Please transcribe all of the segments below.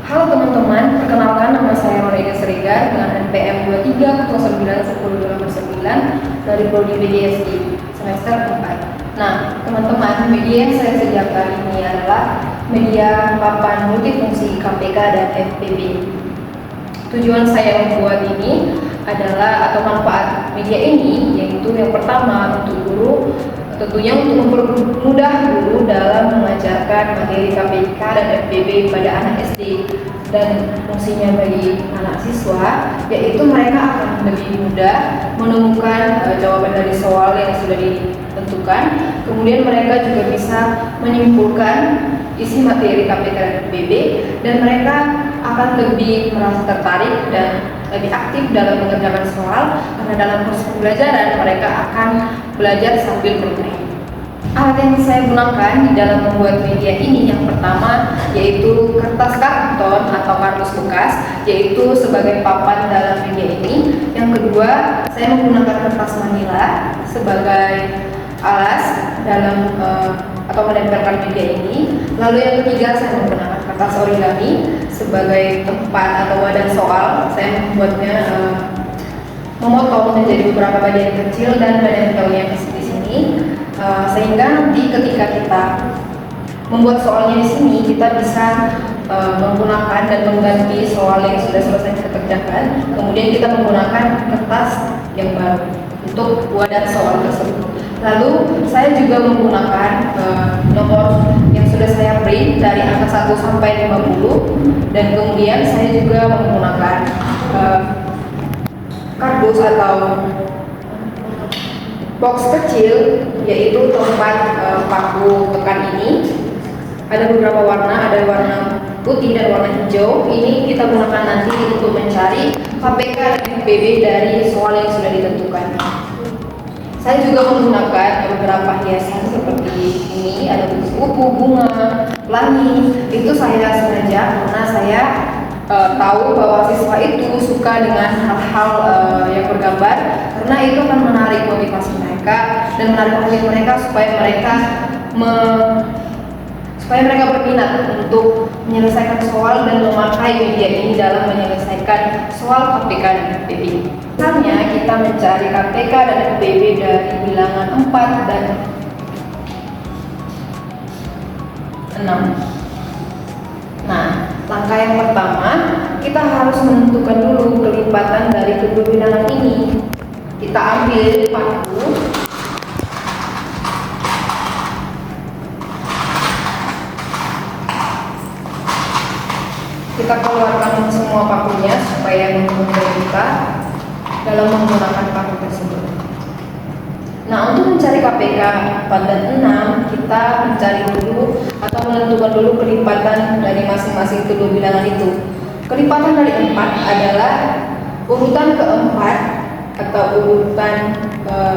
Halo teman-teman, perkenalkan nama saya Ronaida Siregar dengan NPM 23091089 dari Prodi BDSI semester 4. Nah, teman-teman, media yang saya sediakan ini adalah media papan multifungsi KPK dan FPB. Tujuan saya membuat ini adalah atau manfaat media ini yaitu yang pertama untuk guru, tentunya untuk mempermudah guru dalam mengajarkan materi KPK dan FPB pada anak SD, dan fungsinya bagi anak siswa yaitu mereka akan lebih mudah menemukan jawaban dari soal yang sudah ditentukan. Kemudian mereka juga bisa menyimpulkan isi materi KPK dan FPB, dan mereka akan lebih merasa tertarik dan lebih aktif dalam mengerjakan soal, karena dalam proses pembelajaran mereka akan belajar sambil bermain. Alat yang saya gunakan di dalam membuat media ini yang pertama yaitu kertas karton atau kardus bekas, yaitu sebagai papan dalam media ini. Yang kedua, saya menggunakan kertas manila sebagai alas dalam atau menempelkan media ini. Lalu yang ketiga, saya menggunakan kertas origami sebagai tempat atau wadah soal. Saya membuatnya memotong menjadi beberapa bagian kecil dan bagian yang di sini, sehingga nanti ketika kita membuat soalnya di sini kita bisa menggunakan dan mengganti soal yang sudah selesai kita kerjakan. Kemudian kita menggunakan kertas yang baru untuk wadah soal tersebut. Lalu saya juga menggunakan nomor yang sudah saya print dari angka 1 sampai 50, dan kemudian saya juga menggunakan kardus atau box kecil, yaitu tempat paku tekan ini. Ada beberapa warna, ada warna putih dan warna hijau. Ini kita gunakan nanti untuk mencari KPK dan FPB dari soal yang sudah ditentukan. Saya juga menggunakan beberapa hiasan seperti ini, ada kupu, bunga, pelangi. Itu saya sengaja karena saya tahu bahwa siswa itu suka dengan hal-hal yang bergambar, karena itu akan menarik motivasi mereka dan menarik perhatian mereka supaya mereka berminat untuk menyelesaikan soal dan memakai media ini dalam menyelesaikan soal KPK dan FPB. Misalnya kita mencari KPK dan FPB dari bilangan 4 dan 6. Nah, langkah yang pertama, kita harus menentukan dulu kelipatan dari kedua bilangan ini. Kita ambil paku, kita keluarkan semua pakunya supaya memudahkan kita dalam menggunakan paku tersebut. Nah, untuk mencari KPK 4 dan 6, kita mencari dulu atau menentukan dulu kelipatan dari masing-masing kedua bilangan itu. Kelipatan dari 4 adalah urutan keempat atau urutan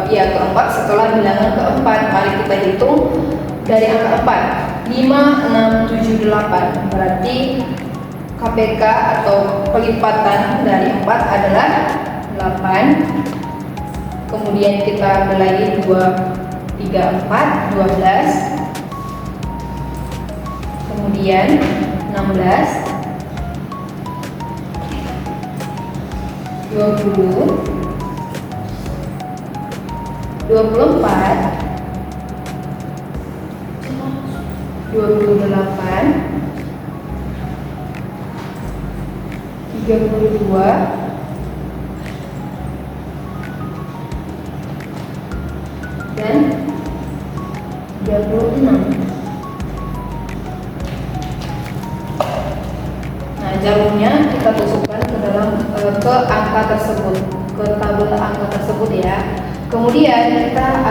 keempat setelah bilangan keempat. Mari kita hitung dari angka 4. 5, 6, 7, 8. Berarti KPK atau kelipatan dari 4 adalah 8. Kemudian kita ambil lagi 2, 3, 4, 12. Kemudian 16, 20, 24, 28, 32, dan 36. Nah, jarumnya kita tusukkan ke dalam ke angka tersebut, ke tabel angka tersebut ya. Kemudian kita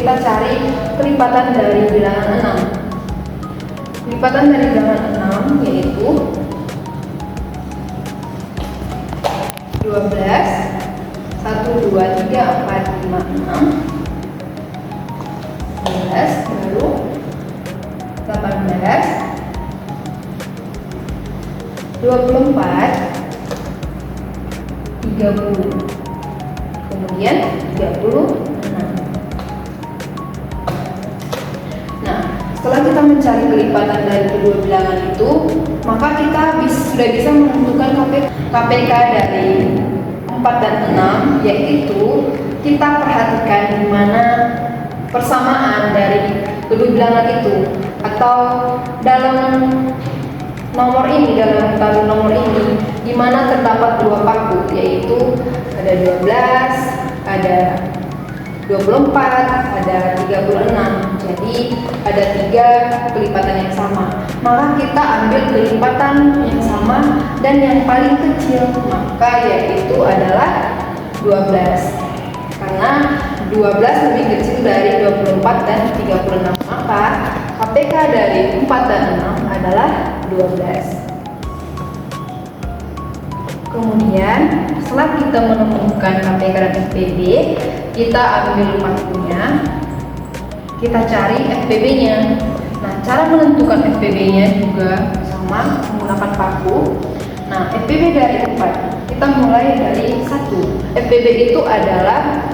cari kelipatan dari bilangan 6. Kelipatan dari bilangan 6 yaitu 12, 1, 2, 3, 4, 5, 6, 11, baru 18, 24, 30, kemudian 36. Nah, setelah setelah kita mencari kelipatan dari kedua bilangan itu, maka kita sudah bisa menentukan KPK dari 4 dan 6, yaitu kita perhatikan di mana persamaan dari kedua bilangan itu, atau dalam nomor ini, dalam tabel nomor ini, di mana terdapat dua paku, yaitu ada 12, ada 24, ada 36. Jadi ada 3 kelipatan yang sama. Maka kita ambil kelipatan yang sama dan yang paling kecil, maka yaitu adalah 12. Karena 12 lebih kecil dari 24 dan 36, maka KPK dari 4 dan 6 adalah 12. Kemudian setelah kita menemukan KPK dan FPB, kita ambil pakunya, kita cari FPB-nya. Nah, cara menentukan FPB-nya juga sama, menggunakan paku. Nah, FPB dari 4, kita mulai dari 1. FPB itu adalah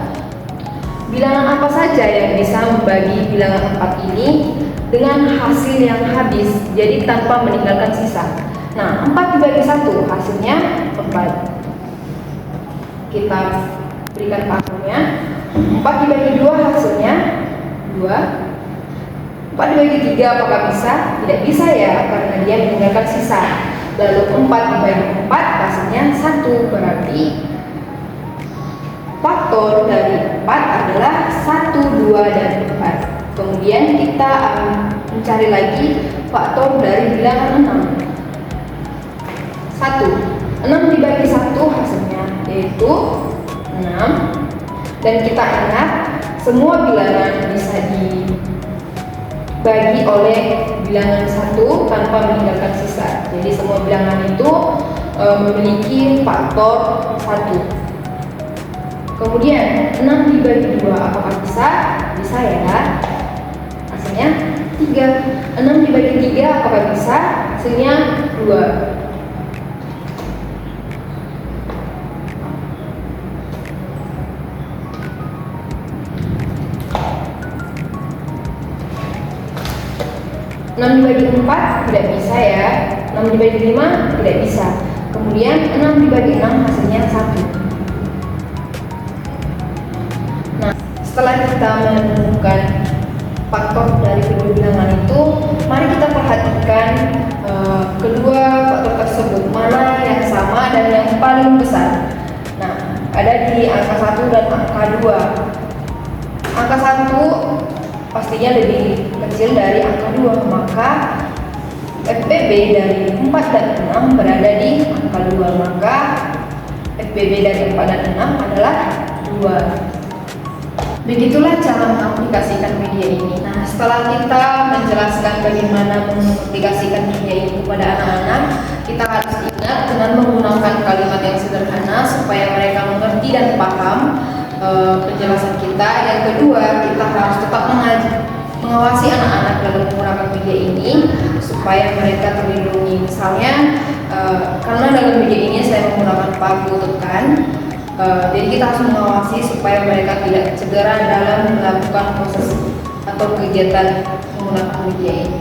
bilangan apa saja yang bisa membagi bilangan 4 ini dengan hasil yang habis, jadi tanpa meninggalkan sisa. Nah, 4 dibagi 1 hasilnya 4. Kita berikan pakunya. 4 dibagi 2 hasilnya 2. 4 dibagi 3 apakah bisa? Tidak bisa ya, karena dia meninggalkan sisa. Lalu 4 dibagi 4 hasilnya 1, berarti faktor dari 4 adalah 1, 2, dan 4. Kemudian kita mencari lagi faktor dari bilangan 6. 6 dibagi 1 hasilnya yaitu 6. Dan kita ingat, semua bilangan bisa dibagi oleh bilangan 1 tanpa meninggalkan sisa. Jadi semua bilangan itu memiliki faktor 1. Kemudian 6 dibagi 2 apakah bisa? Bisa ya. Hasilnya 3. 6 dibagi 3 apakah bisa? Hasilnya 2. Enam dibagi 4 tidak bisa ya. 6 dibagi 5 tidak bisa. Kemudian 6 dibagi 6 hasilnya 1. Nah, setelah kita menemukan faktor dari kedua bilangan itu, mari kita perhatikan kedua faktor tersebut, mana yang sama dan yang paling besar. Nah, ada di angka 1 dan angka 2. Angka 1 pastinya lebih kecil dari angka 2, maka FPB dari 4 dan 6 berada di angka 2, maka FPB dari 4 dan 6 adalah 2. Begitulah cara mengaplikasikan media ini. Nah, setelah kita menjelaskan bagaimana mengaplikasikan media ini kepada anak-anak, kita harus ingat dengan menggunakan kalimat yang sederhana supaya mereka mengerti dan paham penjelasan kita. Yang kedua, kita harus tetap mengawasi anak-anak dalam menggunakan media ini supaya mereka terlindungi. Misalnya, karena dalam media ini saya menggunakan paku tekan, jadi kita harus mengawasi supaya mereka tidak cedera dalam melakukan proses atau kegiatan menggunakan media ini.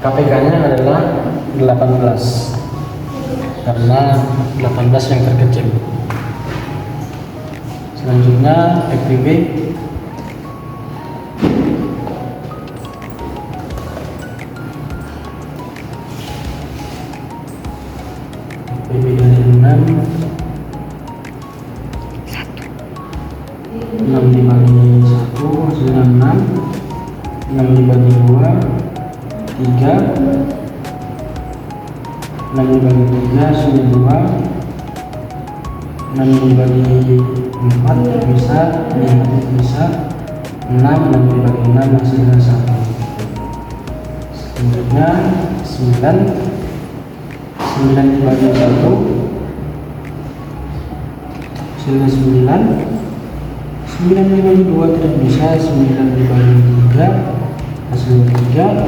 KPK-nya adalah 18 karena 18 yang terkecil. Selanjutnya FPB FPB dari 6 dibagi 1 hasilnya 6 dibagi 2 3 6 dibagi 3 hasilnya 2 6 dibagi 4 bisa 5 bisa 6 dibagi 6 hasilnya 1. Selanjutnya 9 dibagi 1 hasilnya 9 dibagi 2 tidak bisa, 9 dibagi 3 hasilnya 3,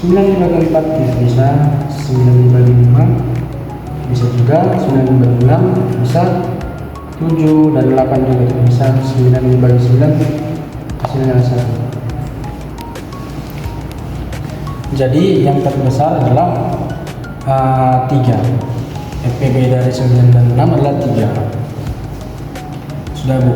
9 dibagi 4 tidak bisa, 9 dibagi 5 bisa juga, 9 dibagi 6 bisa, 7 dan 8 juga tidak bisa, 9 dibagi 9 hasilnya 1. Jadi yang terbesar adalah 3. FPB dari 9 dan 6 adalah 3. Sudah, Bu?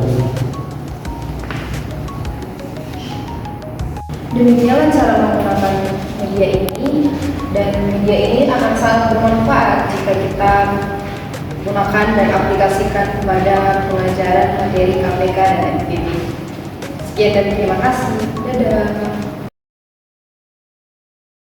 Demikianlah cara menggunakan media ini, dan media ini akan sangat bermanfaat jika kita gunakan dan aplikasikan pada pengajaran materi KPK dan FPB. Sekian dan terima kasih. Dadah.